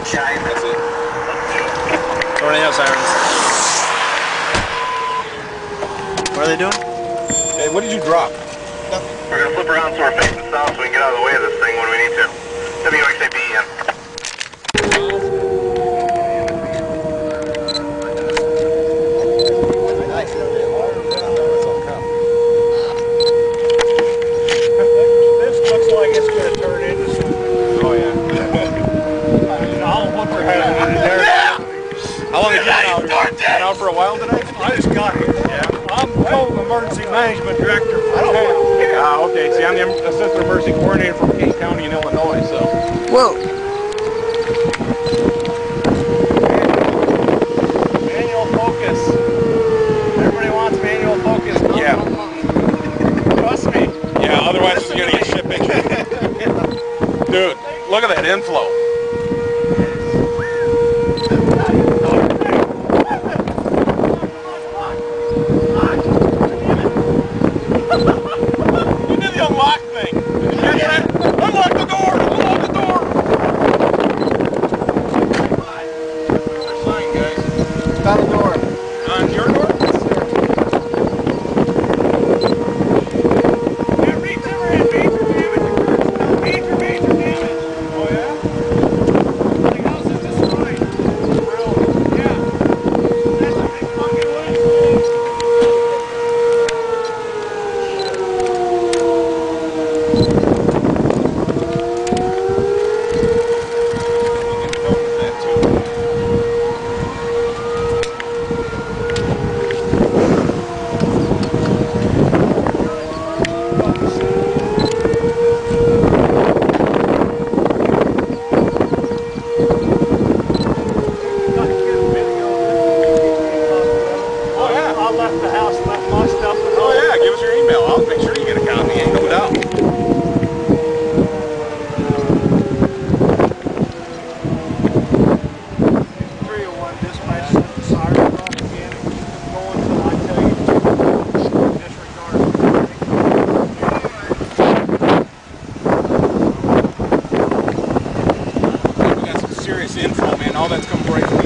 That's it. Tornado sirens. What are they doing? Hey, what did you drop? We're going to flip around so we're facing south so we can get out of the way of this thing when we need to. WXABEN. This looks like it's going to turn into something. Oh, yeah. I'll look for having it in there. How long have you been out here? Been out for a while tonight? I just got here. Yeah. I'm co-emergency management director for town. Ah, okay. See, I'm the assistant emergency coordinator for Kane County in Illinois, so. Whoa! Manual focus. Everybody wants manual focus. Yeah. Trust me. Yeah, otherwise it's going to get shit picture. Dude, look at that inflow. You did the unlock thing. Did you catch that? Unlock the door! Unlock the door! There's a sign, guys. Got a door. On your door? Yeah, reach over and major damage occurs. Major damage. Oh, yeah? The house is destroyed. Really? Yeah. That's a big fucking one. I left the house, left my stuff at Oh home. yeah, give us your email. I'll make sure you get a copy, ain't no doubt. 301 dispatch siren off again and keep them going until I tell you to disregard. We got some serious info, man. All that's coming right from